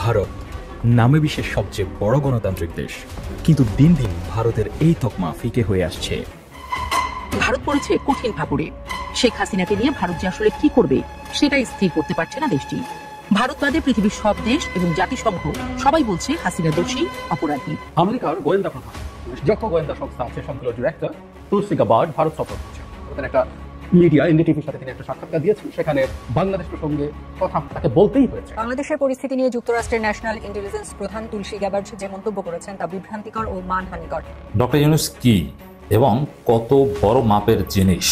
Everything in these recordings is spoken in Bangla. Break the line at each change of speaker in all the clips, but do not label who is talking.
ভারত নামে বিশ্বের সবচেয়ে বড় গণতান্ত্রিক দেশ, কিন্তু দিন দিন ভারতের এই তকমা ফিকে হয়ে আসছে।
ভারত পড়েছে কঠিন ফাপড়ে। শেখ হাসিনাকে নিয়ে ভারত যে আসলে কি করবে সেটাই স্থির করতে পারছে না দেশটি। ভারত বাদে পৃথিবীর সব দেশ এবং জাতিসংঘ সবাই বলছে হাসিনা দোষী, অপরাধী।
আমেরিকার গোয়েন্দা প্রধান যত গোয়েন্দা সংস্থা আছে সবগুলো ডিরেক্টর তুলসী গাবার্ড ভারত সফর করছে। একটা মিডিয়া এনডিটিভির সাথে তিনি একটা সাক্ষাৎকার দিয়েছেন, সেখানে বাংলাদেশ প্রসঙ্গে কথা তাকে বলতেই হয়েছে।
বাংলাদেশের পরিস্থিতি নিয়ে যুক্তরাষ্ট্রের ন্যাশনাল ইন্টেলিজেন্স প্রধান তুলসী গাবার্ড যে মন্তব্য করেছেন তা বিভ্রান্তিকর ও মানহানিকর।
ডক্টর ইউনূস কি এবং কত বড় মাপের জিনিস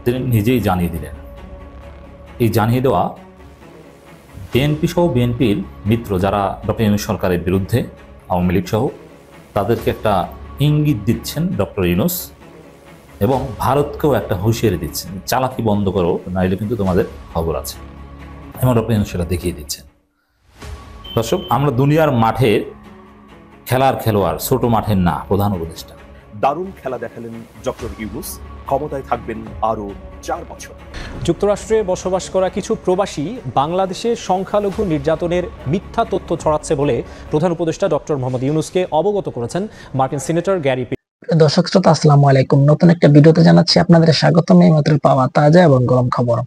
তিনি নিজেই জানিয়ে দিলেন। এই জানিয়ে দেওয়া বিএনপি সহ বিএনপির মিত্র যারা ডক্টর ইউনূস সরকারের বিরুদ্ধে, আওয়ামী লীগ সহ, তাদেরকে একটা ইঙ্গিত দিচ্ছেন ডক্টর ইউনূস এবং ভারতকেও একটা হুঁশিয়ারি দিচ্ছেন, চালাকি বন্ধ করো, নাইলে কিন্তু তোমাদের খবর আছে। এবং ডক্টর ইউনূস সেটা দেখিয়ে দিচ্ছেন। দর্শক, আমরা দুনিয়ার মাঠে খেলার খেলোয়াড়, ছোট মাঠের না, প্রধান উপদেষ্টা।
দারুণ খেলা দেখালেন ডক্টর ইউনূস, ক্ষমতায় থাকবেন আরও 4 বছর।
যুক্তরাষ্ট্রে বসবাস করা কিছু প্রবাসী বাংলাদেশে সংখ্যালঘু নির্যাতনের মিথ্যা তথ্য ছড়াচ্ছে বলে প্রধান উপদেষ্টা ডক্টর মোহাম্মদ ইউনূসকে অবগত করেছেন মার্কিন সিনেটর গ্যারি পিট।
দর্শক শ্রোতা, আসসালামু আলাইকুম। নতুন একটা ভিডিওতে জানাচ্ছি আপনাদের স্বাগতম। এই মাত্র পাওয়া তাজা এবং গরম খবর।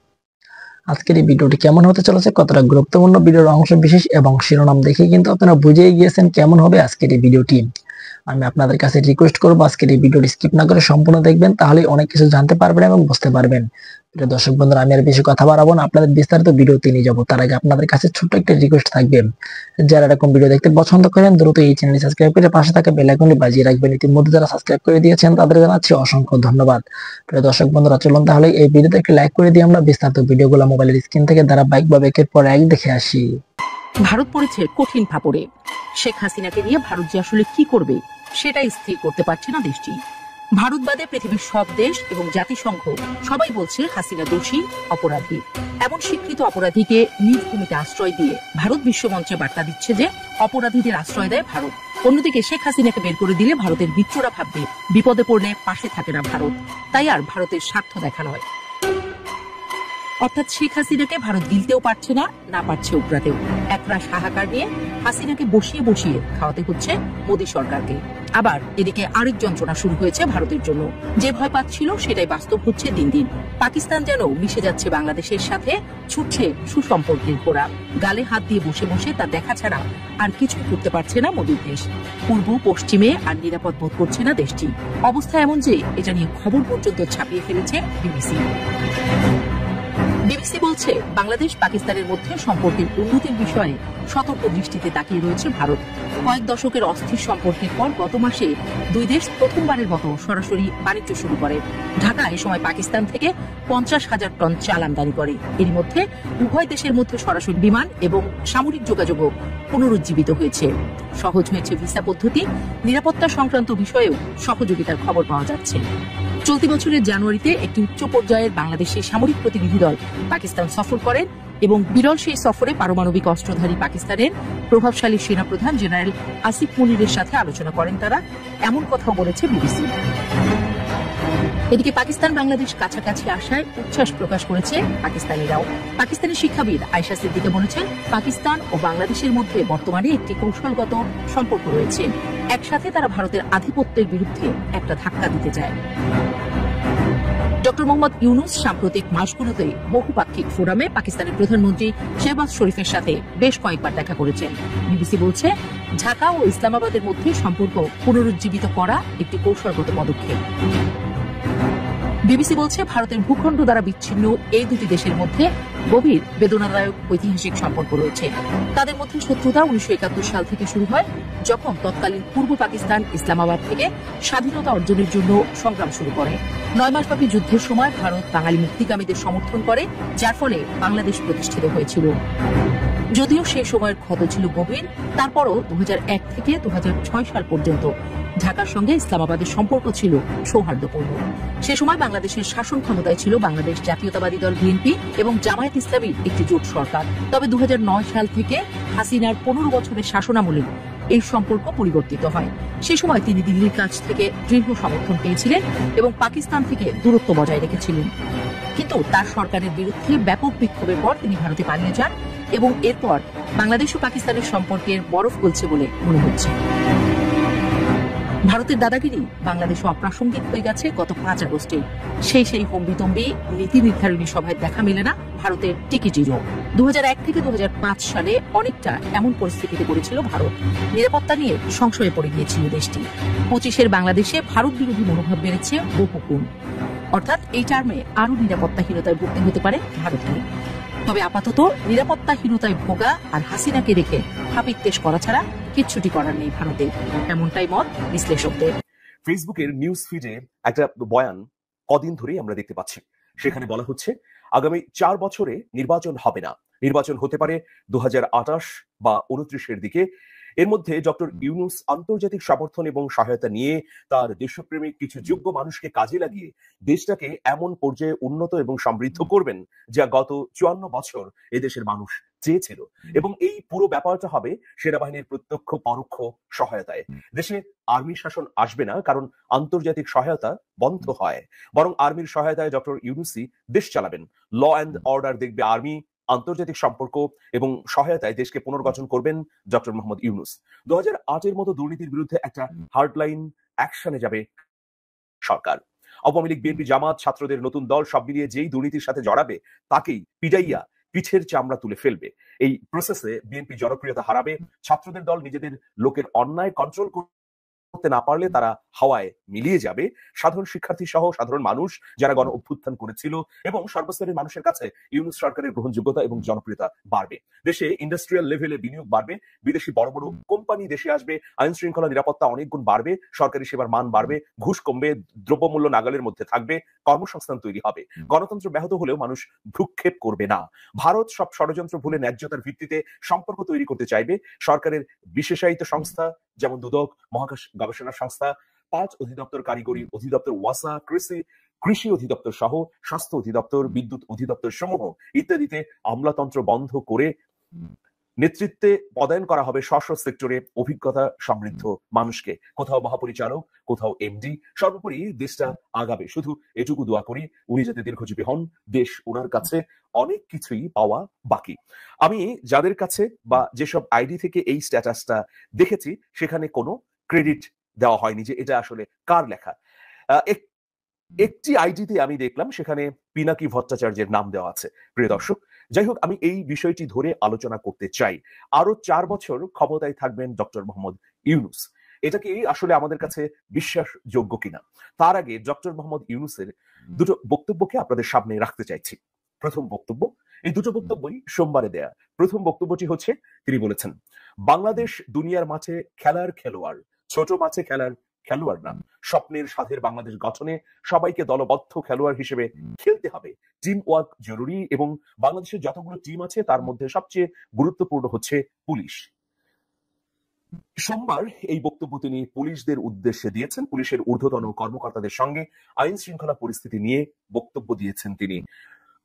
আজকের এই ভিডিওটি কেমন হতে চলেছে, কতটা গুরুত্বপূর্ণ, ভিডিওর অংশ বিশেষ এবং শিরোনাম দেখে কিন্তু আপনারা বুঝেই গিয়েছেন কেমন হবে আজকের এই ভিডিওটি। আমি আপনাদের কাছে রিকোয়েস্ট করবো আজকের এই ভিডিওটি স্কিপ না করে সম্পূর্ণ দেখবেন, তাহলে অনেক কিছু জানতে পারবেন এবং বুঝতে পারবেন। দর্শক বন্ধুরা, আমি আর বেশি কথা বাড়াবো না, আপনাদের বিস্তারিত ভিডিওতে নিয়ে যাবো। তার আগে আপনাদের কাছে ছোট্ট একটা রিকোয়েস্ট থাকবে, যারা এরকম ভিডিও দেখতে পছন্দ করেন দ্রুত এই চ্যানেলটি সাবস্ক্রাইব করে পাশে থাকা বেল আইকনটি বাজিয়ে রাখবেন। ইতিমধ্যে যারা সাবস্ক্রাইব করে দিয়েছেন তাদের জানাচ্ছি অসংখ্য ধন্যবাদ। দর্শক বন্ধুরা, চলুন তাহলে এই ভিডিওতে একটি লাইক করে দিয়ে আমরা বিস্তারিত ভিডিওগুলো মোবাইলের স্ক্রিন থেকে ধারাবাহিকভাবে একের পর এক দেখে আসি।
ভারত পড়েছে কঠিন ফাপড়ে। শেখ হাসিনাকে নিয়ে ভারত যে আসলে কি করবে সেটাই স্থির করতে পারছে না দেশটি। ভারত বাদে পৃথিবীর সব দেশ এবং জাতিসংঘ সবাই বলছে হাসিনা দোষী, অপরাধী। এমন স্বীকৃত অপরাধীকে নিজ ভূমিতে আশ্রয় দিয়ে ভারত বিশ্বমঞ্চে বার্তা দিচ্ছে যে অপরাধীদের আশ্রয় দেয় ভারত। অন্যদিকে শেখ হাসিনাকে বের করে দিলে ভারতের মিত্ররা ভাববে বিপদে পড়লে পাশে থাকে না ভারত, তাই আর ভারতের স্বার্থ দেখা নয়। অর্থাৎ শেখ হাসিনাকে ভারত গিলতেও পারছে না, না পারছে উপরাতেও। একরাশ হাহাকার নিয়ে হাসিনাকে বসিয়ে বসিয়ে খাওয়াতে হচ্ছে মোদী সরকারকে। আবার এদিকে আরেক যন্ত্রণা শুরু হয়েছে ভারতের জন্য। যে ভয় পাচ্ছিল সেটাই বাস্তব হচ্ছে দিন দিন। পাকিস্তান যেন মিশে যাচ্ছে বাংলাদেশের সাথে, ছুটছে সুসম্পর্কের ঘোড়া। গালে হাত দিয়ে বসে বসে তা দেখা ছাড়া আর কিছু করতে পারছে না মোদীর দেশ। পূর্ব পশ্চিমে আর নিরাপদ বোধ করছে না দেশটি। অবস্থা এমন যে এটা নিয়ে খবর পর্যন্ত ছাপিয়ে ফেলেছে বিবিসি। বিবিসি বলছে বাংলাদেশ পাকিস্তানের মধ্যে সম্পর্কের উন্নতির বিষয়ে সতর্ক দৃষ্টিতে তাকিয়ে রয়েছে ভারত। কয়েক দশকের অস্থির সম্পর্কের পর গত মাসে দুই দেশ প্রথমবারের মতো সরাসরি বাণিজ্য শুরু করে। ঢাকা এ সময় পাকিস্তান থেকে 50,000 টন চাল আমদানি করে। এর মধ্যে উভয় দেশের মধ্যে সরাসরি বিমান এবং সামরিক যোগাযোগও পুনরুজ্জীবিত হয়েছে। সহজ হয়েছে ভিসা পদ্ধতি, নিরাপত্তা সংক্রান্ত বিষয়েও সহযোগিতার খবর পাওয়া যাচ্ছে। চলতি বছরের জানুয়ারিতে একটি উচ্চ পর্যায়ের বাংলাদেশের সামরিক প্রতিনিধি দল পাকিস্তান সফর করেন এবং বিরল সেই সফরে পারমাণবিক অস্ত্রধারী পাকিস্তানের প্রভাবশালী সেনাপ্রধান জেনারেল আসিফ মুনিরের সাথে আলোচনা করেন তারা, এমন কথাও বলেছে বিবিসি। এদিকে পাকিস্তান বাংলাদেশ কাছাকাছি আসায় উচ্ছ্বাস প্রকাশ করেছে পাকিস্তানিরাও। পাকিস্তানি শিক্ষাবিদ আয়েশা সিদ্দিকা বলেছেন, পাকিস্তান ও বাংলাদেশের মধ্যে বর্তমানে একটি কৌশলগত সম্পর্ক রয়েছে। একসাথে তারা ভারতের আধিপত্যের বিরুদ্ধে একটা ধাক্কা দিতে চায়। ডক্টর মোহাম্মদ ইউনূস সাম্প্রতিক মাসগুলোতে বহুপাক্ষিক ফোরামে পাকিস্তানের প্রধানমন্ত্রী শেহবাজ শরীফের সাথে বেশ কয়েকবার দেখা করেছেন। বিবিসি বলছে, ঢাকা ও ইসলামাবাদের মধ্যে সম্পর্ক পুনরুজ্জীবিত করা একটি কৌশলগত পদক্ষেপ। বিবিসি বলছে, ভারতের ভূখণ্ড দ্বারা বিচ্ছিন্ন এই দুটি দেশের মধ্যে গভীর বেদনাদায়ক ঐতিহাসিক সম্পর্ক রয়েছে। তাদের মধ্যে শত্রুতা 1971 সাল থেকে শুরু হয়, যখন তৎকালীন পূর্ব পাকিস্তান ইসলামাবাদ থেকে স্বাধীনতা অর্জনের জন্য সংগ্রাম শুরু করে। 9 মাসব্যাপী যুদ্ধের সময় ভারত বাঙালি মুক্তিকামীদের সমর্থন করে, যার ফলে বাংলাদেশ প্রতিষ্ঠিত হয়েছিল। যদিও সেই সময়ের ক্ষত ছিল গভীর, তারপরও 2001 থেকে 2006 সাল পর্যন্ত ঢাকার সঙ্গে ইসলামাবাদের সম্পর্ক ছিল সৌহার্দ্যপূর্ণ। সে সময় বাংলাদেশের শাসন ক্ষমতায় ছিল বাংলাদেশ জাতীয়তাবাদী দল বিএনপি এবং জামায়াত ইসলামীর একটি জোট সরকার। তবে 2009 সাল থেকে হাসিনার 15 বছরের শাসনামলে এই সম্পর্ক পরিবর্তিত হয়। সে সময় তিনি দিল্লির কাছ থেকে দৃঢ় সমর্থন পেয়েছিলেন এবং পাকিস্তান থেকে দূরত্ব বজায় রেখেছিলেন। কিন্তু তার সরকারের বিরুদ্ধে ব্যাপক বিক্ষোভের পর তিনি ভারতে পালিয়ে যান এবং এরপর বাংলাদেশ ও পাকিস্তানের সম্পর্কের বরফ গলছে বলে মনে হচ্ছে। ভারতের দাদাগিরি বাংলাদেশে অপ্রাসঙ্গিক হয়ে গেছে গত 5 আগস্টে। সেই হম্বিতম্বি নীতি নির্ধারণী সভায় দেখা মেলে না ভারতের টিকিটিরও। 2001 থেকে 2005 সালে অনেকটা এমন পরিস্থিতিতে পড়েছিল ভারত। নিরাপত্তা নিয়ে সংশয়ে পড়ে গিয়েছিল দেশটি। 25-এর বাংলাদেশে ভারত বিরোধী মনোভাব বেড়েছে বহুগুণ। অর্থাৎ এই টার্মে আরো নিরাপত্তাহীনতায় ভুগতে হতে পারে ভারতকে। তবে আপাতত নিরাপত্তাহীনতায় ভোগা আর হাসিনাকে রেখে হাপিত্তেশ করা ছাড়া কিচ্ছুটি করার নেই ভারতে, এমনটাই মত বিশ্লেষকদের।
ফেসবুকের নিউজ ফিডে একটা বয়ান কদিন ধরেই আমরা দেখতে পাচ্ছি। সেখানে বলা হচ্ছে আগামী 4 বছরে নির্বাচন হবে না, নির্বাচন হতে পারে 2028 বা 29-এর দিকে। এর মধ্যে ডক্টর ইউনূস আন্তর্জাতিক সমর্থন এবং সহায়তা নিয়ে তার দেশপ্রেমিক কিছু যোগ্য মানুষকে কাজে লাগিয়ে দেশটাকে এমন পর্যায়ে উন্নত এবং সমৃদ্ধ করবেন যা গত 54 বছর এদেশের মানুষ চেয়েছিল। এবং এই পুরো ব্যাপারটা হবে সেনাবাহিনীর প্রত্যক্ষ পরোক্ষ সহায়তায়। দেশে আর্মি শাসন আসবে না, কারণ আন্তর্জাতিক সহায়তা বন্ধ হয়, বরং আর্মির সহায়তায় ডক্টর ইউনূসই দেশ চালাবেন। ল অ্যান্ড অর্ডার দেখবে আর্মি, আন্তর্জাতিক সম্পর্ক এবং সহায়তায় দেশকে পুনর্গঠন করবেন ডক্টর মোহাম্মদ ইউনূস। 2008-এর মতো দুর্নীতির বিরুদ্ধে একটা হার্ডলাইন অ্যাকশনে যাবে সরকার। আওয়ামী লীগ, বিএনপি, জামাত, ছাত্রদের নতুন দল সব মিলিয়ে যেই দুর্নীতির সাথে জড়াবে তাকেই পিটাইয়া পিঠের চামড়া তুলে ফেলবে। এই প্রসেসে বিএনপি জনপ্রিয়তা হারাবে। ছাত্রদের দল নিজেদের লোকের অন্যায় কন্ট্রোল করতে না পারলে তারা হাওয়ায় মিলিয়ে যাবে। সাধারণ শিক্ষার্থী সহ সাধারণ মানুষ যারা গণ অভ্যুত্থান করেছিল এবং সর্বস্তরের মানুষের কাছে ইউনূস সরকারের গ্রহণযোগ্যতা এবং জনপ্রিয়তা বাড়বে। দেশে ইন্ডাস্ট্রিয়াল লেভেলে বিনিয়োগ বাড়বে, বিদেশি বড় বড় কোম্পানি দেশে আসবে, আইন শৃঙ্খলা নিরাপত্তা অনেক গুণ বাড়বে, সরকারি সেবার মান বাড়বে, ঘুষ কমবে, দ্রব্যমূল্য নাগালের মধ্যে থাকবে, কর্মসংস্থান তৈরি হবে। গণতন্ত্র ব্যাহত হলেও মানুষ ভ্রুক্ষেপ করবে না। ভারত সব ষড়যন্ত্র ভুলে ন্যায্যতার ভিত্তিতে সম্পর্ক তৈরি করতে চাইবে। সরকারের বিশেষায়িত সংস্থা যেমন দুদক, মহাকাশ গবেষণা সংস্থা, 5 অধিদপ্তর, কারিগরি অধিদপ্তর, ওয়াসা, কৃষি অধিদপ্তর সহ স্বাস্থ্য অধিদপ্তর, বিদ্যুৎ অধিদপ্তর সমূহ ইত্যাদিতে আমলাতন্ত্র বন্ধ করে নেতৃত্বে পদায়ন করা হবে স্ব সেক্টরে অভিজ্ঞতা সমৃদ্ধ মানুষকে। কোথাও মহাপরিচালক, কোথাও এমডি। সর্বোপরি দেশটা আগাবে। শুধু এটুকু দোয়া করি উনি যাতে দীর্ঘজীবী হন। দেশ ওনার কাছে অনেক কিছুই পাওয়া বাকি। আমি যাদের কাছে বা যেসব আইডি থেকে এই স্ট্যাটাসটা দেখেছি সেখানে কোনো ক্রেডিট দেওয়া হয়নি যে এটা আসলে কার লেখা। একটি আইডিতে আমি দেখলাম সেখানে পিনাকি ভট্টাচার্যের নাম দেওয়া আছে। প্রিয় দর্শক, যাই হোক, আমি এই বিষয়টি ধরে আলোচনা করতে চাই। আরো 4 বছর ক্ষমতায় থাকবেন ডক্টর মোহাম্মদ ইউনূস। এটা কি আসলে আমাদের কাছে বিশ্বাসযোগ্য কিনা? তার আগে ডক্টর মোহাম্মদ ইউনূসের দুটো বক্তব্যকে আপনাদের সামনে রাখতে চাইছি। প্রথম বক্তব্য, এই দুটো বক্তব্যই সোমবারে দেয়া। প্রথম বক্তব্যটি হচ্ছে, তিনি বলেছেন বাংলাদেশ দুনিয়ার মাঠে খেলার খেলোয়াড়, ছোট মাঠে খেলার খেলোয়াড় না। স্বপ্নের সাধের বাংলাদেশ গঠনে সবাইকে দলবদ্ধ খেলোয়াড় হিসেবে খেলতে হবে। টিম ওয়ার্ক জরুরি এবং বাংলাদেশের যতগুলো টিম আছে তার মধ্যে সবচেয়ে গুরুত্বপূর্ণ হচ্ছে পুলিশ। সোমবার এই বক্তব্য তিনি পুলিশদের উদ্দেশ্যে দিয়েছেন। পুলিশের ঊর্ধ্বতন কর্মকর্তাদের সঙ্গে আইন শৃঙ্খলা পরিস্থিতি নিয়ে বক্তব্য দিয়েছেন তিনি।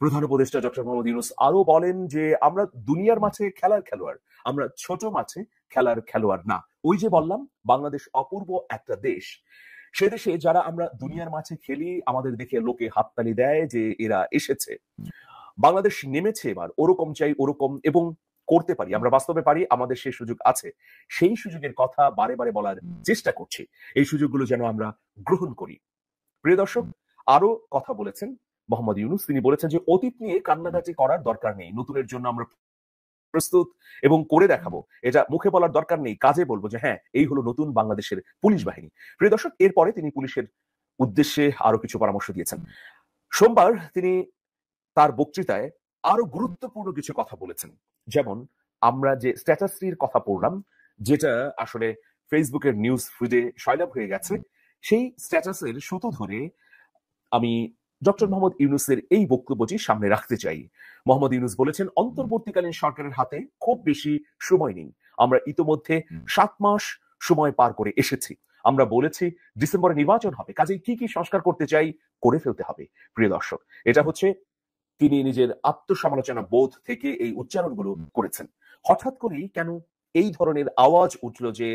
প্রধান উপদেষ্টা ডক্টর মোহাম্মদ ইউনূস আরো বলেন যে আমরা দুনিয়ার মাঠে খেলার খেলোয়াড়, আমরা ছোট মাঠে খেলার খেলোয়াড় না। ওই যে বললাম বাংলাদেশ অপূর্ব একটা দেশ, সে দেশে যারা আমরা দুনিয়ার মাঠে খেলি আমাদের দেখে লোকে হাততালি দেয় যে এরা এসেছে। বাংলাদেশ নেমেছে এবার, ওরকম চাই ওরকম, এবং করতে পারি, আমরা বাস্তবে পারি, আমাদের সেই সুযোগ আছে। সেই সুযোগের কথা বারে বারে বলার চেষ্টা করছি, এই সুযোগগুলো যেন আমরা গ্রহণ করি। প্রিয় দর্শক, আরো কথা বলেছেন মোহাম্মদ ইউনূস। তিনি বলেছেন যে অতীত নিয়ে কান্নাকাটি করার দরকার নেই, নতুনের জন্য আমরা প্রস্তুত এবং করে দেখাবো। এটা মুখে বলার দরকার নেই, কাজে বলবো যে হ্যাঁ এই হলো নতুন বাংলাদেশের পুলিশ বাহিনী। প্রিয় দর্শক, এরপরে তিনি পুলিশের উদ্দেশ্যে আরো কিছু পরামর্শ দিয়েছেন। সোমবার তিনি তার বক্তৃতায় আরো গুরুত্বপূর্ণ কিছু কথা বলেছেন। যেমন আমরা যে স্ট্যাটাসটির কথা পড়লাম, যেটা আসলে ফেসবুকের নিউজ ফিডে সয়লাভ হয়ে গেছে, সেই স্ট্যাটাসের সুতো ধরে আমি ডক্টর মোহাম্মদ ইউনূসের এই বক্তব্যটি সামনে রাখতে চাই। মোহাম্মদ ইউনূস বলেছেন অন্তর্বর্তীকালীন সরকারের হাতে খুব বেশি সময় নেই। আমরা ইতোমধ্যে 7 মাস সময় পার করে এসেছি। আমরা বলেছি ডিসেম্বরে নির্বাচন হবে, কাজেই কি কি সংস্কার করতে চাই করে ফেলতে হবে। প্রিয় দর্শক, এটা হচ্ছে তিনি নিজের আত্মসমালোচনা বোধ থেকে এই উচ্চারণগুলো করেছেন। হঠাৎ করেই কেন এই ধরনের আওয়াজ উঠল যে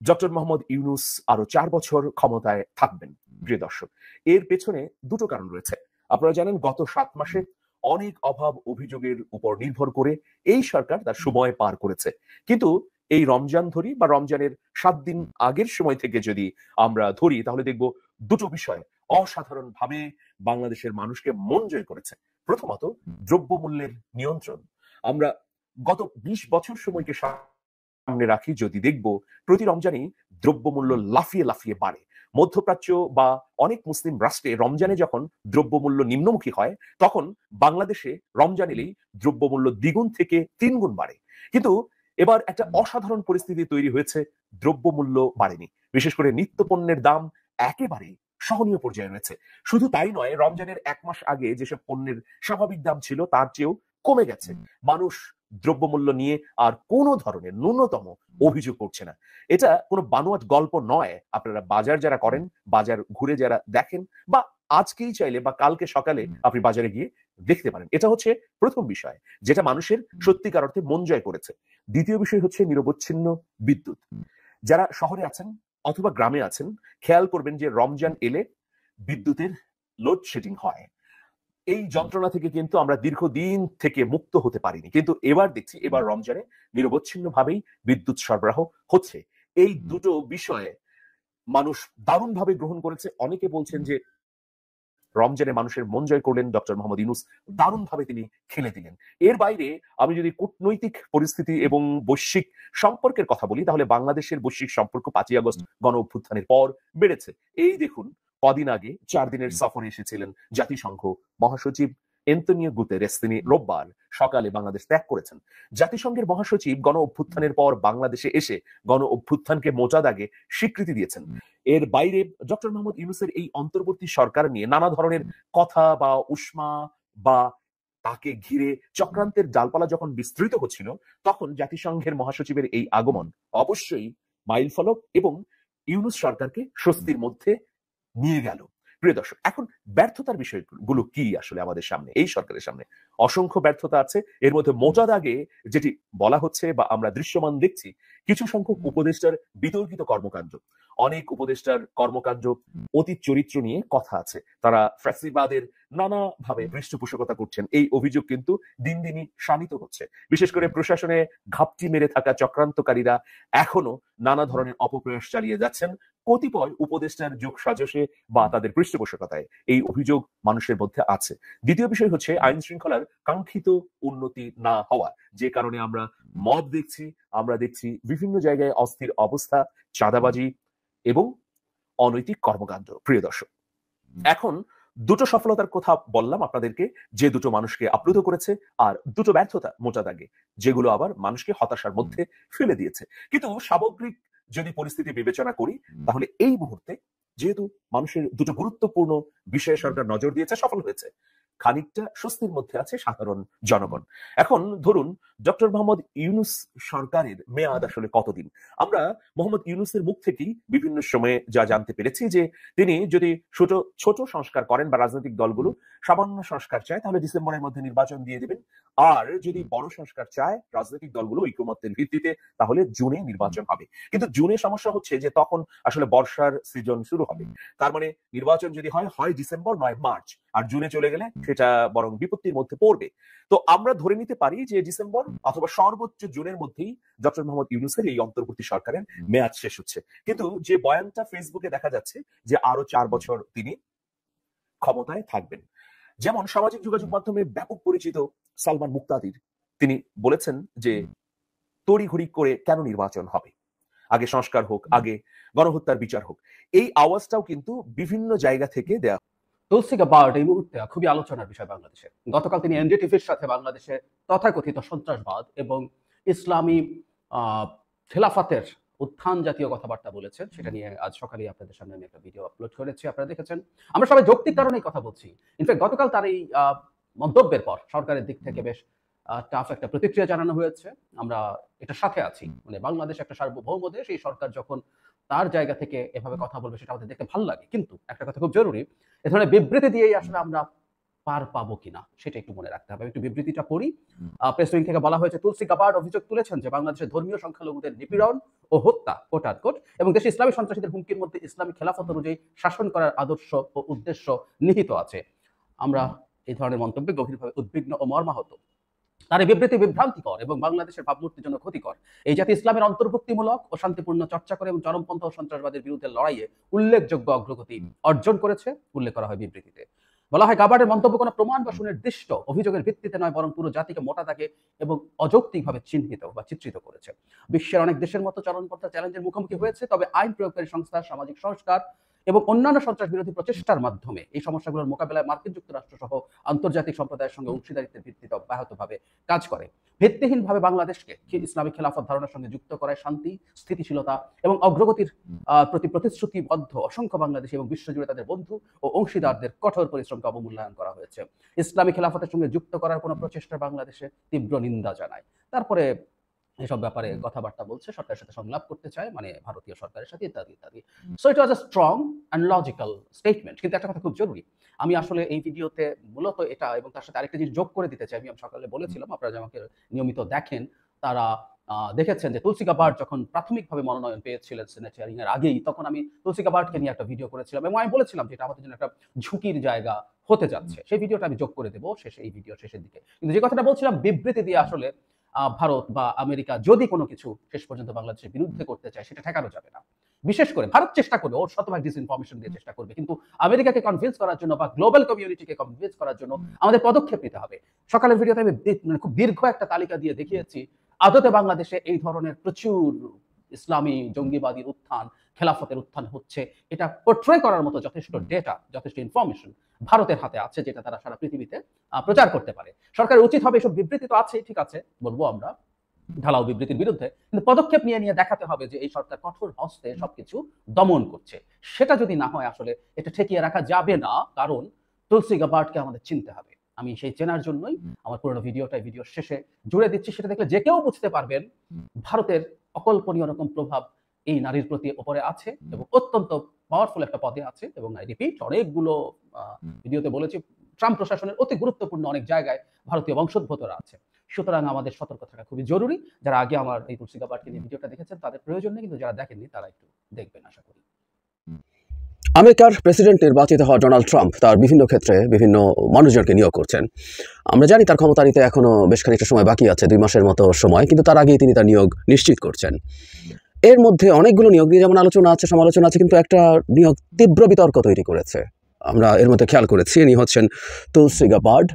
ডক্টর মোহাম্মদ ইউনূস আরো 4 বছর ক্ষমতায় থাকবেন। প্রিয় দর্শক, এর পেছনে দুটো কারণ রয়েছে। আপনারা জানেন গত 7 মাসে অনেক অভাব অভিযোগের উপর নির্ভর করে এই সরকার তার সময় পার করেছে। কিন্তু এই রমজান ধরি বা রমজানের 7 দিন আগের সময় থেকে যদি আমরা ধরি, তাহলে দেখব দুটো বিষয় অসাধারণভাবে বাংলাদেশের মানুষকে মন জয় করেছে। প্রথমত, দ্রব্যমূল্যের নিয়ন্ত্রণ। আমরা গত 20 বছর সময়কে সামনে রাখি, যদি দেখব প্রতি রমজানেই দ্রব্যমূল্য লাফিয়ে লাফিয়ে বাড়ে। মধ্যপ্রাচ্য বা অনেক মুসলিম রাষ্ট্রে রমজানে যখন দ্রব্যমূল্য নিম্নমুখী হয়, তখন বাংলাদেশে রমজান এলেই দ্রব্যমূল্য দ্বিগুণ থেকে 3 গুণ বাড়ে। কিন্তু এবার একটা অসাধারণ পরিস্থিতি তৈরি হয়েছে, দ্রব্যমূল্য বাড়েনি। বিশেষ করে নিত্যপণ্যের দাম একেবারে সহনীয় পর্যায়ে রয়েছে। শুধু তাই নয়, রমজানের 1 মাস আগে যেসব পণ্যের স্বাভাবিক দাম ছিল তার চেয়েও কমে গেছে। মানুষ দ্রব্যমূল্য নিয়ে আর কোনো ধরনের ন্যূনতম অভিযোগ করছে না। এটা কোনো বানোয়াট গল্প নয়। আপনারা বাজার যারা করেন, বাজার ঘুরে যারা দেখেন, বা আজকেই চাইলে বা কালকে সকালে আপনি বাজারে গিয়ে দেখতে পারেন। এটা হচ্ছে প্রথম বিষয় যেটা মানুষের সত্যিকার অর্থে মন জয় করেছে। দ্বিতীয় বিষয় হচ্ছে নিরবচ্ছিন্ন বিদ্যুৎ। যারা শহরে আছেন অথবা গ্রামে আছেন, খেয়াল করবেন যে রমজান এলে বিদ্যুতের লোডশেডিং হয়। এই যন্ত্রণা থেকে কিন্তু আমরা দীর্ঘদিন থেকে মুক্ত হতে পারিনি, কিন্তু এবার দেখছি এবার রমজানে নিরবচ্ছিন্নভাবেই বিদ্যুৎ সরবরাহ হচ্ছে। এই দুটো বিষয়ে মানুষ দারুণভাবে গ্রহণ করেছে। অনেকে বলছেন যে রমজানে মানুষের মন জয় করলেন ডক্টর মোহাম্মদ ইউনূস, দারুণভাবে তিনি খেলে দিলেন। এর বাইরে আমি যদি কূটনৈতিক পরিস্থিতি এবং বৈশ্বিক সম্পর্কের কথা বলি, তাহলে বাংলাদেশের বৈশ্বিক সম্পর্ক 5ই আগস্ট গণ অভ্যুত্থানের পর বেড়েছে। এই দেখুন, কদিন আগে 4 দিনের সফরে এসেছিলেন জাতিসংঘ মহাসচিব এন্তোনিও গুতেরেস। তিনি রোববার সকালে বাংলাদেশ ত্যাগ করেছেন। জাতিসংঘের মহাসচিব গণ অভ্যুত্থানের পর বাংলাদেশে এসে গণ অভ্যুত্থানকে মোটা দাগে স্বীকৃতি দিয়েছেন। এর বাইরে ডক্টর মোহাম্মদ ইউনূসের এই অন্তর্বর্তী সরকার নিয়ে নানা ধরনের কথা বা উষ্মা বা তাকে ঘিরে চক্রান্তের ডালপালা যখন বিস্তৃত হচ্ছিল, তখন জাতিসংঘের মহাসচিবের এই আগমন অবশ্যই মাইলফলক এবং ইউনূস সরকারকে স্বস্তির মধ্যে নিয়ে গেল। প্রিয় দর্শক, এখন ব্যর্থতার বিষয়গুলো কি আসলে আমাদের সামনে? এই সরকারের সামনে অসংখ্য ব্যর্থতা আছে। এর মধ্যে মোটা দাগে যেটি বলা হচ্ছে বা আমরা দৃশ্যমান দেখছি, কিছু সংখ্যক উপদেষ্টার বিতর্কিত কর্মকাণ্ড। অনেক উপদেষ্টার কর্মকাণ্ড অতীত চরিত্র নিয়ে কথা আছে। তারা ফ্যাসিবাদের নানাভাবে পৃষ্ঠপোষকতা করছেন। এই অভিযোগ কিন্তু দিন দিনই শানিত হচ্ছে। বিশেষ করে প্রশাসনে ঘাপটি মেরে থাকা চক্রান্তকারীরা এখনো নানা ধরনের অপপ্রয়াস চালিয়ে যাচ্ছেন কতিপয় উপদেষ্টার যোগ সাজসে বা তাদের পৃষ্ঠপোষকতায়। এই অভিযোগ মানুষের মধ্যে আছে। দ্বিতীয় বিষয় হচ্ছে আইন শৃঙ্খলার কাঙ্ক্ষিত উন্নতি না হওয়া, যে কারণে আমরা মব দেখছি, আমরা দেখছি বিভিন্ন জায়গায় অস্থির অবস্থা, চাঁদাবাজি এবং অনৈতিক কর্মকাণ্ড। প্রিয় দর্শক, এখন দুটো সফলতার কথা বললাম আপনাদেরকে, যে দুটো মানুষকে আপ্লুত করেছে, আর দুটো ব্যর্থতা মোটা দাগে, যেগুলো আবার মানুষকে হতাশার মধ্যে ফেলে দিয়েছে। কিন্তু সামগ্রিক যদি পরিস্থিতি বিবেচনা করি, তাহলে এই মুহূর্তে যেহেতু মানুষের দুটো গুরুত্বপূর্ণ বিষয়ে সরকার নজর দিয়েছে, সফল হয়েছে, খানিকটা স্বস্তির মধ্যে আছে সাধারণ জনগণ। এখন ধরুন ডক্টর মোহাম্মদ ইউনূস সরকারের মেয়াদ আসলে কতদিন? আমরা মোহাম্মদ ইউনূসের মুখ থেকেই বিভিন্ন সময়ে যা জানতে পেরেছি যে তিনি যদি ছোট ছোট সংস্কার করেন বা রাজনৈতিক দলগুলো সামান্য সংস্কার চায়, তাহলে ডিসেম্বরের মধ্যে নির্বাচন দিয়ে দেবেন। আর যদি বড় সংস্কার চায় রাজনৈতিক দলগুলো ঐকমত্যের ভিত্তিতে, তাহলে জুনে নির্বাচন হবে। কিন্তু জুনে সমস্যা হচ্ছে যে তখন আসলে বর্ষার সিজন শুরু হবে। তার মানে নির্বাচন যদি হয় ডিসেম্বর নয় মার্চ, আর জুনে চলে গেলে সেটা বরং বিপত্তির মধ্যে পড়বে। তো আমরা ধরে নিতে পারি যে ডিসেম্বর অথবা সর্বোচ্চ জুনের মধ্যেই ডক্টর মোহাম্মদ ইউনূসের এই অন্তর্বর্তী সরকারের মেয়াদ শেষ হচ্ছে। কিন্তু যে বয়ানটা ফেসবুকে দেখা যাচ্ছে যে আরো 4 বছর তিনি ক্ষমতায় থাকবেন। যেমন সামাজিক যোগাযোগ মাধ্যমে ব্যাপক পরিচিত সালমান মুক্তাদির, তিনি বলেছেন যে তড়িঘড়ি করে কেন নির্বাচন হবে, আগে সংস্কার হোক, আগে গণহত্যার বিচার হোক। এই আওয়াজটাও কিন্তু বিভিন্ন জায়গা থেকে দেয়া।
তুলসী গাবার্ড এই মুহূর্তে খুবই আলোচনার বিষয় বাংলাদেশে। গতকাল তিনি এনডিটিভির সাথে বাংলাদেশে তথাকথিত সন্ত্রাসবাদ এবং ইসলামী খেলাফতের উত্থান জাতীয় কথাবার্তা বলেছেন। সেটা নিয়ে আজ সকালে আপনাদের সামনে আমি একটা ভিডিও আপলোড করেছি, আপনারা দেখেছেন। আমরা সবাই যৌক্তিক কারণেই কথা বলছি। ইনফ্যাক্ট গতকাল তার এই মন্তব্যের পর সরকারের দিক থেকে বেশ টাফ একটা প্রতিক্রিয়া জানানো হয়েছে। আমরা এটার সাথে আছি। মানে বাংলাদেশ একটা সার্বভৌম দেশ, এই সরকার যখন তার জায়গা থেকে এভাবে কথা বলবে সেটা আমাদের দেখতে ভালো লাগে। কিন্তু একটা কথা খুব জরুরি, এ ধরনের বিবৃতি দিয়েই আসলে আমরা পার পাবো কিনা সেটা একটু মনে রাখতে হবে। একটু বিবৃতিটা পড়ি। প্রেস উইং থেকে বলা হয়েছে, তুলসী গাবার্ড অভিযোগ তুলেছেন যে বাংলাদেশের ধর্মীয় সংখ্যালঘুদের নিপীড়ন ও হত্যা কোট আনকোট এবং দেশে ইসলামী সন্ত্রাসীদের হুমকির মধ্যে ইসলামী খেলাফত অনুযায়ী শাসন করার আদর্শ ও উদ্দেশ্য নিহিত আছে। আমরা এই ধরনের মন্তব্যে গভীরভাবে উদ্বিগ্ন ও মর্মাহত। তার এই বিবৃতি বিভ্রান্তিকর এবং বাংলাদেশের ভাবমূর্তির জন্য ক্ষতিকর। এই জাতি ইসলামের অন্তর্ভুক্তিমূলক ও শান্তিপূর্ণ চর্চা করে এবং চরমপন্থা ও সন্ত্রাসবাদের বিরুদ্ধে লড়াইয়ে উল্লেখযোগ্য অগ্রগতি অর্জন করেছে উল্লেখ করা হয় বিবৃতিতে। বলা হয়, গাবার্ডের মন্তব্য কোনো প্রমাণ বা সুনির্দিষ্ট অভিযোগের ভিত্তিতে নয়, বরং পুরো জাতিকে মোটা দাগে এবং অযৌক্তিকভাবে চিহ্নিত বা চিত্রিত করেছে। বিশ্বের অনেক দেশের মতো চরমপন্থা চ্যালেঞ্জের মুখোমুখি হয়েছে, তবে আইন প্রয়োগকারী সংস্থা, সামাজিক সংস্কার এবং অন্যান্য সন্ত্রাস বিরোধী প্রচেষ্টার মাধ্যমে এই সমস্যাগুলোর মোকাবেলায় মার্কিন যুক্তরাষ্ট্র সহ আন্তর্জাতিক সম্প্রদায়ের সঙ্গে অংশীদারিত্বের ভিত্তিতে অব্যাহতভাবে কাজ করে। ভিত্তিহীনভাবে বাংলাদেশকে ইসলামী খেলাফত ধারণার সঙ্গে যুক্ত করায় শান্তি, স্থিতিশীলতা এবং অগ্রগতির প্রতি প্রতিশ্রুতিবদ্ধ অসংখ্য বাংলাদেশী এবং বিশ্বজুড়ে তাদের বন্ধু ও অংশীদারদের কঠোর পরিশ্রমকে অবমূল্যায়ন করা হয়েছে। ইসলামী খেলাফতের সঙ্গে যুক্ত করার কোনো প্রচেষ্টা বাংলাদেশে তীব্র নিন্দা জানায়। তারপরে এসব ব্যাপারে কথাবার্তা বলছে, সরকারের সাথে সংলাপ করতে চায়, মানে ভারতীয় সরকারের সাথে, ইত্যাদি ইত্যাদি। So it was a strong and logical statement. কিন্তু একটা কথা খুব জরুরি, আমি আসলে এই ভিডিওতে মূলত এটা এবং তার সাথে আরেকটা জিনিস যোগ করে দিতে চাই। আমি সকালে বলেছিলাম, আপনারা যে আমাকে নিয়মিত দেখেন তারা দেখেছেন যে তুলসী গাবার্ড যখন প্রাথমিকভাবে মনোনয়ন পেয়েছিলেন সিনেট হিয়ারিং এর আগেই, তখন আমি তুলসী গাবার্ডকে নিয়ে একটা ভিডিও করেছিলাম এবং আমি বলেছিলাম যে এটা আমাদের জন্য একটা ঝুঁকির জায়গা হতে যাচ্ছে। সেই ভিডিওটা আমি যোগ করে দেবো শেষে, এই ভিডিও শেষের দিকে। কিন্তু যে কথাটা বলছিলাম, বিবৃতি দিয়ে আসলে ভারত বা আমেরিকা যদি কোনো কিছু শেষ পর্যন্ত বাংলাদেশের বিরুদ্ধে করতে চায়, সেটা ঠেকানো যাবে না। বিশেষ করে ভারত চেষ্টা করবে, ওর শতভাগ ডিসইনফরমেশন দিয়ে চেষ্টা করবে, কিন্তু আমেরিকাকে কনভিন্স করার জন্য বা গ্লোবাল কমিউনিটিকে কনভিন্স করার জন্য আমাদের পদক্ষেপ নিতে হবে। সকালের ভিডিওতে আমি খুব দীর্ঘ একটা তালিকা দিয়ে দেখিয়েছি আদতে বাংলাদেশে এই ধরনের প্রচুর ইসলামী জঙ্গিবাদীর উত্থান, খেলাফতের উত্থান হচ্ছে। এটা পোর্ট্রে করার মতো যথেষ্ট ডেটা, যথেষ্ট ইনফরমেশন ভারতের হাতে আছে, যেটা তারা সারা পৃথিবীতে প্রচার করতে পারে। সরকারের উচিত হবে, এসব বিবৃতি তো আছে, ঠিক আছে, বলবো আমরা ঢালাও বিবৃতির বিরুদ্ধে, কিন্তু পদক্ষেপ নিয়ে দেখাতে হবে যে এই সরকার কঠোর হস্তে সবকিছু দমন করছে। সেটা যদি না হয়, আসলে এটা ঠেকিয়ে রাখা যাবে না, কারণ তুলসী গাবার্ডকে আমাদের চিনতে হবে। আমি সেই চেনার জন্যই আমার পুরোনো ভিডিওর শেষে জুড়ে দিচ্ছি। সেটা দেখলে যে কেউ বুঝতে পারবেন ভারতের অকল্পনীয় রকম প্রভাব এই নারীর প্রতি ওপরে আছে এবং অত্যন্ত পাওয়ারফুল একটা পদে আছে। এবং আই রিপিট, অনেকগুলো ভিডিওতে বলেছি, ট্রাম্প প্রশাসনের অতি গুরুত্বপূর্ণ অনেক জায়গায় ভারতীয় বংশোদ্ভূতরা আছে। সুতরাং আমাদের সতর্ক থাকা খুবই জরুরি। যারা আগে আমার এই তুলসী গাবার্ডকে নিয়ে ভিডিওটা দেখেছেন তাদের প্রয়োজন নেই, কিন্তু যারা দেখেননি তারা একটু দেখবেন আশা করি।
আমেরিকার প্রেসিডেন্ট নির্বাচিত হওয়া ডোনাল্ড ট্রাম্প তার বিভিন্ন ক্ষেত্রে বিভিন্ন মানুষজনকে নিয়োগ করছেন। আমরা জানি তার ক্ষমতা নিতে এখনো বেশ খানিকটা সময় বাকি আছে, 2 মাসের মতো সময়, কিন্তু তার আগেই তিনি তার নিয়োগ নিশ্চিত করছেন। এর মধ্যে অনেকগুলো নিয়োগ নিয়ে যেমন আলোচনা আছে, সমালোচনা আছে, কিন্তু একটা নিয়োগ তীব্র বিতর্ক তৈরি করেছে। আমরা এর মধ্যে খেয়াল করেছি, ইনি হচ্ছেন তুলসী গাবার্ড।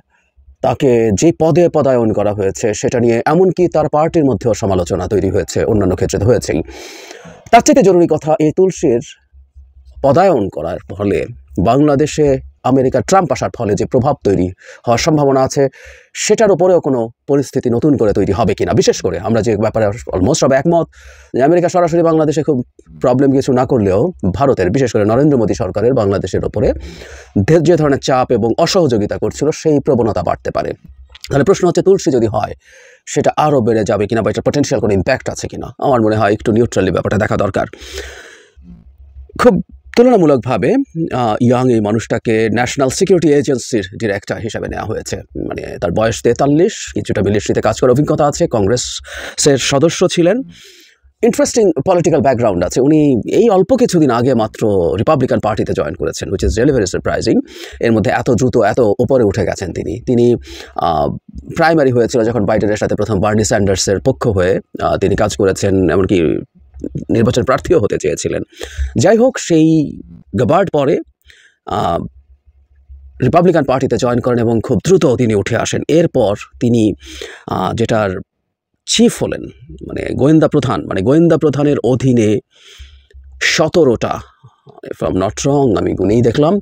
তাকে যে পদে পদায়ন করা হয়েছে সেটা নিয়ে এমনকি তার পার্টির মধ্যেও সমালোচনা তৈরি হয়েছে, অন্যান্য ক্ষেত্রে তো হয়েছেই। তার চেয়ে জরুরি কথা, এই তুলসীর পদায়ন করার ফলে বাংলাদেশে আমেরিকা ট্রাম্প আসার ফলে যে প্রভাব তৈরি হওয়ার সম্ভাবনা আছে, সেটার উপরেও কোনো পরিস্থিতি নতুন করে তৈরি হবে কিনা। বিশেষ করে আমরা যে ব্যাপারে অলমোস্ট সব একমত যে আমেরিকা সরাসরি বাংলাদেশে খুব প্রবলেম কিছু না করলেও ভারতের, বিশেষ করে নরেন্দ্র মোদী সরকারের বাংলাদেশের ওপরে যে ধরনের চাপ এবং অসহযোগিতা করছিল, সেই প্রবণতা বাড়তে পারে। তাহলে প্রশ্ন হচ্ছে, তুলসী যদি হয় সেটা আরও বেড়ে যাবে কিনা বা এটা পটেনশিয়াল কোনো ইম্প্যাক্ট আছে কিনা। আমার মনে হয় একটু নিউট্রালি ব্যাপারটা দেখা দরকার। খুব তুলনামূলকভাবে ইয়াং এই মানুষটাকে ন্যাশনাল সিকিউরিটি এজেন্সির ডিরেক্টর হিসেবে নেওয়া হয়েছে। মানে তার বয়স 43, কিছুটা মিলিটারিতে কাজ করার অভিজ্ঞতা আছে, কংগ্রেসের সদস্য ছিলেন, ইন্টারেস্টিং পলিটিক্যাল ব্যাকগ্রাউন্ড আছে। উনি এই অল্প কিছুদিন আগে মাত্র রিপাবলিকান পার্টিতে জয়েন করেছেন, which is really very surprising. এর মধ্যে এত দ্রুত এত ওপরে উঠে গেছেন তিনি। প্রাইমারি হয়েছিল যখন বাইডেনের সাথে প্রথম বার্নি স্যান্ডার্সের পক্ষ হয়ে তিনি কাজ করেছেন, এমনকি নির্বাচন প্রার্থীও হতে চেয়েছিলেন। যাই হোক, সেই গাবার্ড পরে রিপাবলিকান পার্টিতে জয়েন করেন এবং খুব দ্রুত তিনি উঠে আসেন। এরপর তিনি যেটার চিফ হলেন, মানে গোয়েন্দা প্রধানের অধীনে 17টা, if I am not wrong, আমি গুনেই দেখলাম,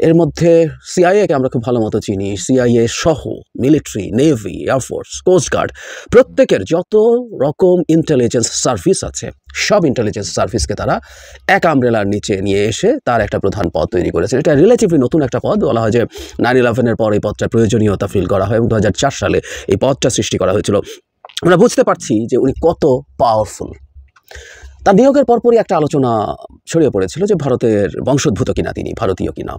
এর মধ্যে সিআইএকে আমরা খুব ভালো মতো চিনি, সিআইএ সহ মিলিটারি, নেভি, এয়ারফোর্স, কোস্টগার্ড, প্রত্যেকের যত রকম ইন্টেলিজেন্স সার্ভিস আছে, সব ইন্টেলিজেন্স সার্ভিসকে তারা এক আমব্রেলার নিচে নিয়ে এসে তার একটা প্রধান পদ তৈরি করেছেন। এটা রিলেটিভলি নতুন একটা পদ। বলা হয় যে 9/11-এর পর এই পদটা প্রয়োজনীয়তা ফিল করা হয় এবং 2004 সালে এই পদটা সৃষ্টি করা হয়েছিল। আমরা বুঝতে পারছি যে উনি কত পাওয়ারফুল। তার নিয়োগের পরপরই একটা আলোচনা ছড়িয়ে পড়েছিল যে ভারতের বংশোদ্ভূত কিনা তিনি, ভারতীয় কিনা,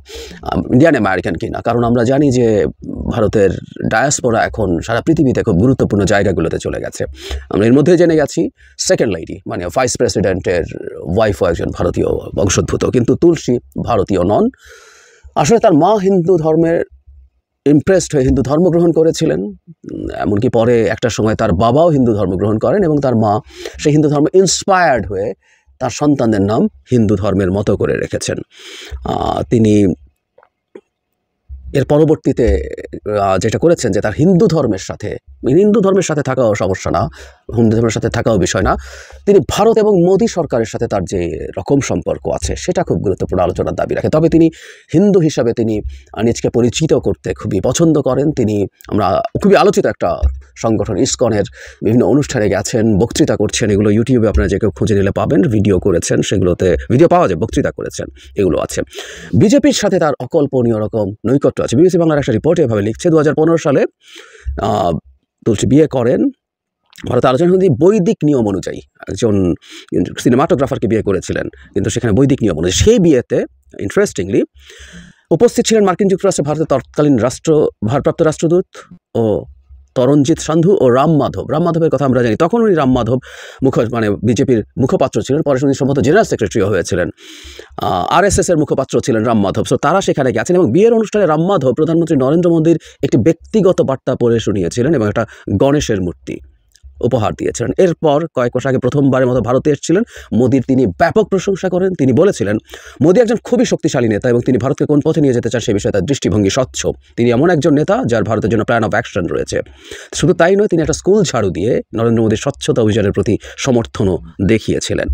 ইন্ডিয়ান আমেরিকান কিনা। কারণ আমরা জানি যে ভারতের ডায়াসপোরা এখন সারা পৃথিবীতে খুব গুরুত্বপূর্ণ জায়গাগুলোতে চলে গেছে। আমরা এর মধ্যে জেনে গেছি সেকেন্ড লেডি মানে ভাইস প্রেসিডেন্টের ওয়াইফও একজন ভারতীয় বংশোদ্ভূত, কিন্তু তুলসী ভারতীয় নন। আসলে তার মা হিন্দু ধর্মের ইমপ্রেসড হয়ে হিন্দু ধর্ম গ্রহণ করেছিলেন, এমনকি পরে একটা সময় তার বাবাও হিন্দু ধর্ম গ্রহণ করেন এবং তার মা সেই হিন্দু ধর্ম ইন্সপায়ার্ড হয়ে তার সন্তানদের নাম হিন্দু ধর্মের মতো করে রেখেছেন। তিনি এর পরবর্তীতে যেটা করেছেন যে তার হিন্দু ধর্মের সাথে থাকাও সমস্যা না, হিন্দু ধর্মের সাথে থাকাও বিষয় না, তিনি ভারত এবং মোদী সরকারের সাথে তার যে রকম সম্পর্ক আছে সেটা খুব গুরুত্বপূর্ণ আলোচনার দাবি রাখে। তবে তিনি হিন্দু হিসাবে তিনি নিজকে পরিচিত করতে খুবই পছন্দ করেন। তিনি আমরা খুবই আলোচিত একটা সংগঠন ইসকনের বিভিন্ন অনুষ্ঠানে গেছেন, বক্তৃতা করছেন, এগুলো ইউটিউবে আপনারা যে কেউ খুঁজে নিলে পাবেন, ভিডিও করেছেন, সেগুলোতে ভিডিও পাওয়া যায়, বক্তৃতা করেছেন, এগুলো আছে। বিজেপির সাথে তার অকল্পনীয় রকম নৈকট্য আছে। বিবিসি বাংলার একটা রিপোর্ট এভাবে লিখছে 2015 সালে তুলসী বিয়ে করেন ভারতের আলোচনা বৈদিক নিয়ম অনুযায়ী। একজন সিনেমাটোগ্রাফারকে বিয়ে করেছিলেন, কিন্তু সেখানে বৈদিক নিয়ম অনুযায়ী। সেই বিয়েতে ইন্টারেস্টিংলি উপস্থিত ছিলেন মার্কিন যুক্তরাষ্ট্রে ভারতের তৎকালীন ভারপ্রাপ্ত রাষ্ট্রদূত ও তরণজিৎ সান্ধু ও রাম মাধবের কথা আমরা জানি। তখন উনি রাম মাধব বিজেপির মুখপাত্র ছিলেন, পরে উনি সম্ভবত জেনারেল সেক্রেটারিও হয়েছিলেন। RSS এর মুখপাত্র ছিলেন রাম মাধব। সো তারা সেখানে গেছেন এবং বিয়ের অনুষ্ঠানে রাম মাধব প্রধানমন্ত্রী নরেন্দ্র মোদীর একটি ব্যক্তিগত বার্তা পড়ে শুনিয়েছিলেন এবং একটা গণেশের মূর্তি উপহার দিয়েছিলেন। এরপর কয়েক মাস আগে প্রথমবারের মতো ভারতে এসেছিলেন মোদীর, তিনি ব্যাপক প্রশংসা করেন। তিনি বলেছিলেন মোদী একজন খুবই শক্তিশালী নেতা এবং তিনি ভারতকে কোন পথে নিয়ে যেতে চান সে বিষয়ে তার দৃষ্টিভঙ্গি স্বচ্ছ। তিনি এমন একজন নেতা যার ভারতের জন্য প্ল্যান অফ অ্যাকশন রয়েছে। শুধু তাই নয়, তিনি একটা স্কুল ঝাড়ু দিয়ে নরেন্দ্র মোদীর স্বচ্ছতা অভিযানের প্রতি সমর্থনও দেখিয়েছিলেন।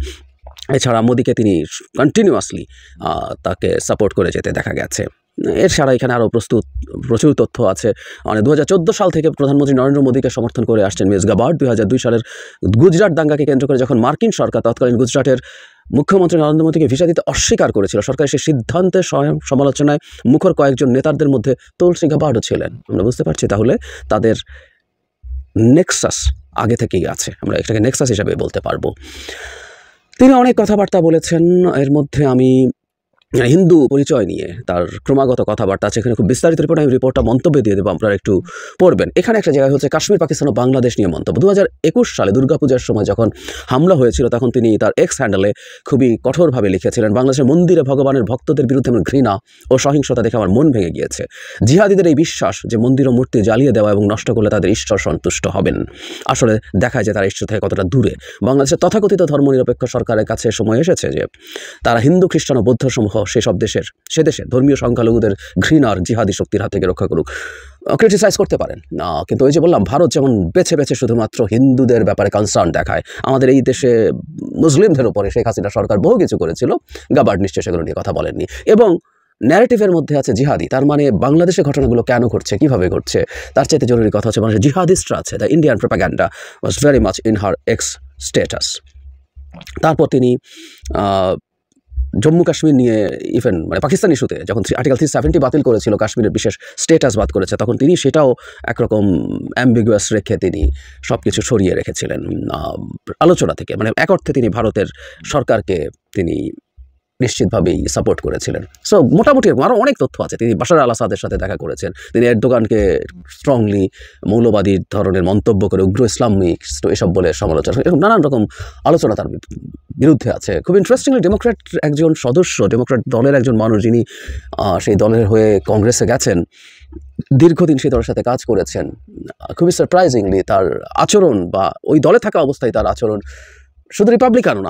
এছাড়া মোদীকে তিনি কন্টিনিউয়াসলি তাকে সাপোর্ট করে যেতে দেখা গেছে। এছাড়া এখানে আরও প্রচুর তথ্য আছে। 2014 সাল থেকে প্রধানমন্ত্রী নরেন্দ্র মোদীকে সমর্থন করে আসছেন মিস গাবার্ড। 2002 সালের গুজরাট দাঙ্গাকে কেন্দ্র করে যখন মার্কিন সরকার তৎকালীন গুজরাটের মুখ্যমন্ত্রী নরেন্দ্র মোদীকে ভিসা দিতে অস্বীকার করেছিল, সরকারের সেই সিদ্ধান্তের সমালোচনায় মুখর কয়েকজন নেতাদের মধ্যে তুলসী গাবার্ডও ছিলেন। আমরা বুঝতে পারছি তাহলে তাদের নেক্সাস আগে থেকেই আছে, আমরা এটাকে নেক্সাস হিসাবে বলতে পারবো। তিনি অনেক কথাবার্তা বলেছেন, এর মধ্যে আমি হিন্দু পরিচয় নিয়ে তার ক্রমাগত কথাবার্তা আছে। এখানে খুব বিস্তারিত রিপোর্ট, আমি রিপোর্টটা মন্তব্যে দিয়ে দেবো, আপনারা একটু পড়বেন। এখানে একটা জায়গায় হচ্ছে কাশ্মীর, পাকিস্তান ও বাংলাদেশ নিয়ে মন্তব্য। 2021 সালে দুর্গাপূজার সময় যখন হামলা হয়েছিল তখন তিনি তার এক্স হ্যান্ডেলে খুবই কঠোরভাবে লিখেছিলেন, বাংলাদেশের মন্দিরে ভগবানের ভক্তদের বিরুদ্ধে আমার ঘৃণা ও সহিংসতা দেখে আমার মন ভেঙে গিয়েছে। জিহাদিদের এই বিশ্বাস যে মন্দির ও মূর্তি জ্বালিয়ে দেওয়া এবং নষ্ট করলে তাদের ঈশ্বর সন্তুষ্ট হবেন, আসলে দেখায় যে তারা ঈশ্বর থেকে কতটা দূরে। বাংলাদেশের তথাকথিত ধর্মনিরপেক্ষ সরকারের কাছে সময় এসেছে যে তারা হিন্দু, খ্রিস্টান ও বৌদ্ধ সমূহ সেসব দেশের ধর্মীয় সংখ্যালঘুদের ঘৃণার জিহাদি শক্তির হাত থেকে রক্ষা করুক। ক্রিটিসাইজ করতে পারেন না, কিন্তু ওই যে বললাম, ভারত যেমন বেছে বেছে শুধুমাত্র হিন্দুদের ব্যাপারে কনসার্ন দেখায়, আমাদের এই দেশে মুসলিমদের উপরে শেখ হাসিনা সরকার বহু কিছু করেছিল, গাবার্ড নিশ্চয় সেগুলো নিয়ে কথা বলেননি। এবং ন্যারেটিভের মধ্যে আছে জিহাদি, তার মানে বাংলাদেশের ঘটনাগুলো কেন ঘটছে, কিভাবে ঘটছে, তার চাইতে জরুরি কথা হচ্ছে বাংলাদেশের জিহাদিস্টরা আছে। The Indian propaganda was very much in her x status. তারপর তিনি জম্মু কাশ্মীর নিয়ে ইভেন পাকিস্তান ইস্যুতে যখন আর্টিকেল 370 বাতিল করেছিল, কাশ্মীরের বিশেষ স্টেটাস বাদ করেছে, তখন তিনি সেটাও একরকম অ্যাম্বিগুয়াস রেখে তিনি সব কিছু সরিয়ে রেখেছিলেন আলোচনা থেকে। এক অর্থে তিনি ভারতের সরকারকে তিনি নিশ্চিতভাবেই সাপোর্ট করেছিলেন। সো মোটামুটি আরও অনেক তথ্য আছে। তিনি বাশার আল আসাদের সাথে দেখা করেছেন, তিনি এরদোগানকে স্ট্রংলি মৌলবাদী ধরনের মন্তব্য করে উগ্র ইসলামিক এসব বলে সমালোচনা, এরকম নানান রকম আলোচনা তার বিরুদ্ধে আছে। খুব ইন্টারেস্টিংলি ডেমোক্র্যাট একজন সদস্য, ডেমোক্র্যাট দলের একজন মানুষ, যিনি সেই দলের হয়ে কংগ্রেসে গেছেন, দীর্ঘদিন সেই দলের সাথে কাজ করেছেন, খুবই সারপ্রাইজিংলি তার আচরণ বা ওই দলে থাকা অবস্থায় তার আচরণ শুধু রিপাবলিকানও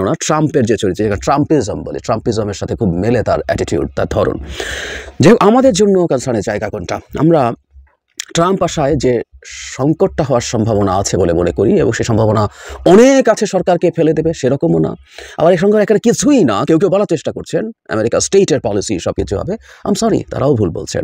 না, ট্রাম্পের যে চরিত্র, ট্রাম্পিজম বলে, ট্রাম্পিজমের সাথে খুব মেলে তার অ্যাটিটিউড, তার ধরন। যে আমাদের জন্য কনসার্নের জায়গা কোনটা, আমরা ট্রাম্প আসায় যে সংকটটা হওয়ার সম্ভাবনা আছে বলে মনে করি, এবং সেই সম্ভাবনা অনেক আছে, সরকারকে ফেলে দেবে সেরকমও না, আবার এই সঙ্গে এখানে কিছুই না। কেউ বলার চেষ্টা করছেন আমেরিকা স্টেটের পলিসি সব কিছু হবে, আম সরি, তারাও ভুল বলছেন।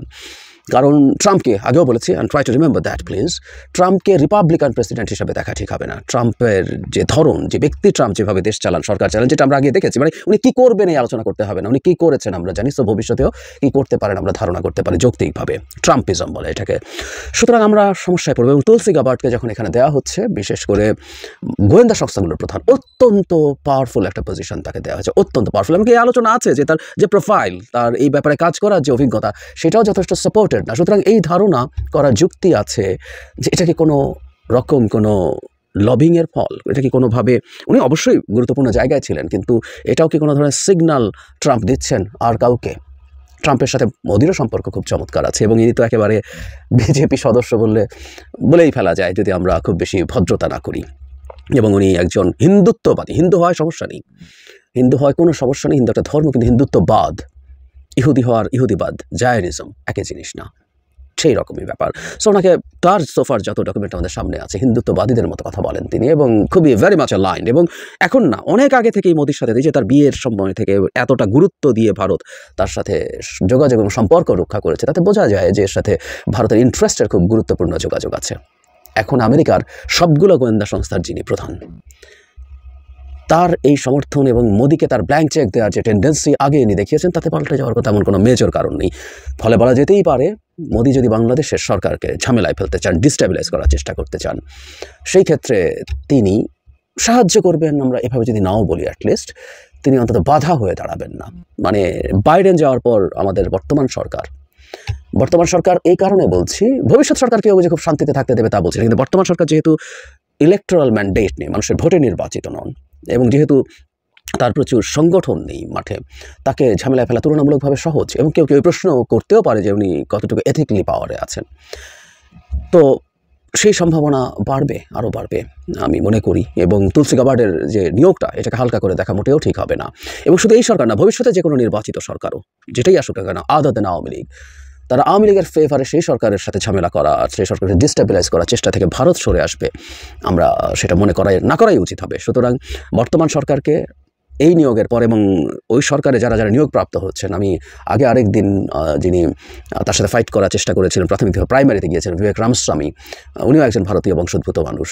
কারণ ট্রাম্পকে আগেও বলেছি, and try to remember that please, ট্রাম্পকে রিপাবলিকান প্রেসিডেন্ট হিসাবে দেখা ঠিক হবে না। ট্রাম্পের যে ধরন, যে ব্যক্তি ট্রাম্প যেভাবে দেশ চালান, সরকার চালান, যেটা আমরা আগে দেখেছি, মানে উনি কী করবেন এই আলোচনা করতে হবে না, উনি কী করেছেন আমরা জানি, তো ভবিষ্যতেও কী করতে পারেন আমরা ধারণা করতে পারি যৌক্তিকভাবে। ট্রাম্পিজম বলে এটাকে। সুতরাং আমরা সমস্যায় পড়বো। এবং তুলসী গাবার্ডকে যখন এখানে দেওয়া হচ্ছে, বিশেষ করে গোয়েন্দা সংস্থাগুলোর প্রধান, অত্যন্ত পাওয়ারফুল একটা পজিশন তাকে দেওয়া হয়েছে, অত্যন্ত পাওয়ারফুল। এমনকি এই আলোচনা আছে যে তার যে প্রোফাইল, তার এই ব্যাপারে কাজ করার যে অভিজ্ঞতা, সেটাও যথেষ্ট সাপোর্টেড না। সুতরাং এই ধারণা করার যুক্তি আছে যে এটা কি কোনো রকম কোনো লবিংয়ের ফল, এটা কি কোনোভাবে, উনি অবশ্যই গুরুত্বপূর্ণ জায়গায় ছিলেন, কিন্তু এটাও কি কোনো ধরনের সিগন্যাল ট্রাম্প দিচ্ছেন আর কাউকে? ট্রাম্পের সাথে মোদিরও সম্পর্ক খুব চমৎকার আছে, এবং ইনি তো একেবারে বিজেপি সদস্য বলেই ফেলা যায় যদি আমরা খুব বেশি ভদ্রতা না করি। এবং উনি একজন হিন্দুত্ববাদী, হিন্দু হয় সমস্যা নেই, হিন্দু হয় কোনো সমস্যা নেই, হিন্দু একটা ধর্ম, কিন্তু হিন্দুত্ববাদ, ইহুদি হওয়ার ইহুদিবাদ, জায়নিজম একই জিনিস না, সেই রকমই ব্যাপার। সো ওনাকে তার সোফার যত ডকুমেন্ট আমাদের সামনে আছে, হিন্দুত্ববাদীদের মতো কথা বলেন তিনি, এবং খুবই ভেরি মাচ অ্যালাইন্ড। এবং এখন না, অনেক আগে থেকেই মোদির সাথে, যে তার বিয়ের সময় থেকে এতটা গুরুত্ব দিয়ে ভারত তার সাথে যোগাযোগ এবং সম্পর্ক রক্ষা করেছে, তাতে বোঝা যায় যে এর সাথে ভারতের ইন্টারেস্টের খুব গুরুত্বপূর্ণ যোগাযোগ আছে। এখন আমেরিকার সবগুলো গোয়েন্দা সংস্থার যিনি প্রধান, তার এই সমর্থন এবং মোদিকে তার ব্ল্যাঙ্ক চেক দেওয়ার যে টেন্ডেন্সি আগে ইনি দেখিয়েছেন, তাতে পাল্টে যাওয়ার কথা এমন কোনো মেজর কারণ নেই। ফলে বলা যেতেই পারে, মোদি যদি বাংলাদেশের সরকারকে ঝামেলায় ফেলতে চান, ডিস্টেবিলাইজ করার চেষ্টা করতে চান, সেই ক্ষেত্রে তিনি সাহায্য করবেন, আমরা এভাবে যদি নাও বলি, অ্যাটলিস্ট তিনি অন্তত বাধা হয়ে দাঁড়াবেন না। মানে বাইডেন যাওয়ার পর আমাদের বর্তমান সরকার এই কারণে বলছি, ভবিষ্যৎ সরকার কেউ যে খুব শান্তিতে থাকতে দেবে তা বলছি না, কিন্তু বর্তমান সরকার যেহেতু ইলেকটোরাল ম্যান্ডেট নেই, মানুষের ভোটে নির্বাচিত নন, এবং যেহেতু তার প্রচুর সংগঠন নেই মাঠে, তাকে ঝামেলায় ফেলা তুলনামূলকভাবে সহজ। এবং কেউ প্রশ্ন করতেও পারে যে উনি কতটুকু এথিক্যালি পাওয়ারে আছেন। তো সেই সম্ভাবনা বাড়বে, আরও বাড়বে আমি মনে করি। এবং তুলসী গাবার্ডের যে নিয়োগটা, এটাকে হালকা করে দেখা মোটেও ঠিক হবে না। এবং শুধু এই সরকার না, ভবিষ্যতে যে কোনো নির্বাচিত সরকারও যেটাই আসুক না কেন, আদার দেন আওয়ামী লীগ, তারা আওয়ামী লীগের ফেভারে সেই সরকারের সাথে ঝামেলা করা, সেই সরকারকে ডিস্টেবিলাইজ করার চেষ্টা থেকে ভারত সরে আসবে, আমরা সেটা মনে না করাই উচিত হবে। সুতরাং বর্তমান সরকারকে এই নিয়োগের পর, এবং ওই সরকারে যারা নিয়োগপ্রাপ্ত হচ্ছেন, আমি আগে আরেকদিন যিনি তার সাথে ফাইট করার চেষ্টা করেছিলেন, প্রাথমিকভাবে প্রাইমারিতে গিয়েছিলেন, বিবেক রামস্বামী, উনিও একজন ভারতীয় বংশোদ্ভূত মানুষ।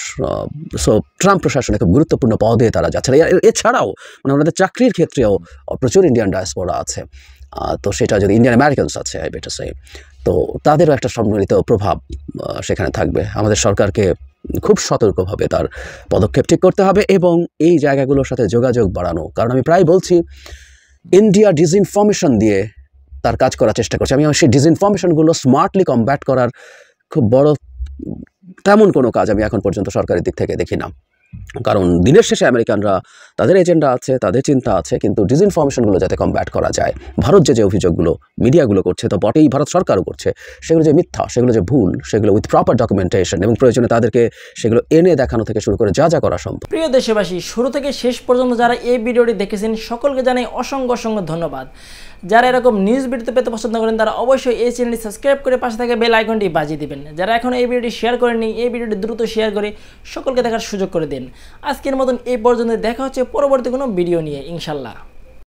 সো ট্রাম্প প্রশাসনে খুব গুরুত্বপূর্ণ পদে তারা যাচ্ছেন। এছাড়াও মানে আমাদের চাকরির ক্ষেত্রেও প্রচুর ইন্ডিয়ান ডায়াসপোরা আছে, তো সেটা যদি ইন্ডিয়ান আমেরিকানস আছে, আই বেটার সে, তো তাদেরও একটা সম্মিলিত প্রভাব সেখানে থাকবে। আমাদের সরকারকে খুব সতর্কভাবে তার পদক্ষেপ ঠিক করতে হবে এবং এই জায়গাগুলোর সাথে যোগাযোগ বাড়ানো। কারণ আমি প্রায় বলছি, ইন্ডিয়া ডিসইনফরমেশন দিয়ে তার কাজ করার চেষ্টা করছে। আমি সেই ডিসইনফরমেশনগুলো স্মার্টলি কমব্যাট করার খুব বড় তেমন কোনো কাজ আমি এখন পর্যন্ত সরকারের দিক থেকে দেখি না। কারণ দিনের শেষে আমেরিকানরা তাদের এজেন্ডা আছে, তাদের চিন্তা আছে, কিন্তু ডিসইনফরমেশনগুলো যাতে কমব্যাট করা যায়, ভারত যে অভিযোগগুলো মিডিয়াগুলো করছে, তো বটেই ভারত সরকারও করছে, সেগুলো যে মিথ্যা, সেগুলো যে ভুল, সেগুলো উইথ প্রপার ডকুমেন্টেশন এবং প্রয়োজনে তাদেরকে সেগুলো এনে দেখানো থেকে শুরু করে যা করা সম্ভব।
প্রিয় দেশবাসী, শুরু থেকে শেষ পর্যন্ত যারা এই ভিডিওটি দেখেছেন সকলকে জানাই অসংখ্য ধন্যবাদ। যারা এরকম নিউজ ভিডিও পেতে পছন্দ করেন তারা অবশ্যই এই চ্যানেলটি সাবস্ক্রাইব করে পাশে থাকা বেল আইকনটি বাজিয়ে দিবেন। যারা এখন এই ভিডিওটি শেয়ার করেননি, এই ভিডিওটি দ্রুত শেয়ার করে সকলকে দেখার সুযোগ করে দিন। আজকের মতন এই পর্যন্ত, দেখা হচ্ছে পরবর্তী কোনো ভিডিও নিয়ে ইনশাল্লাহ।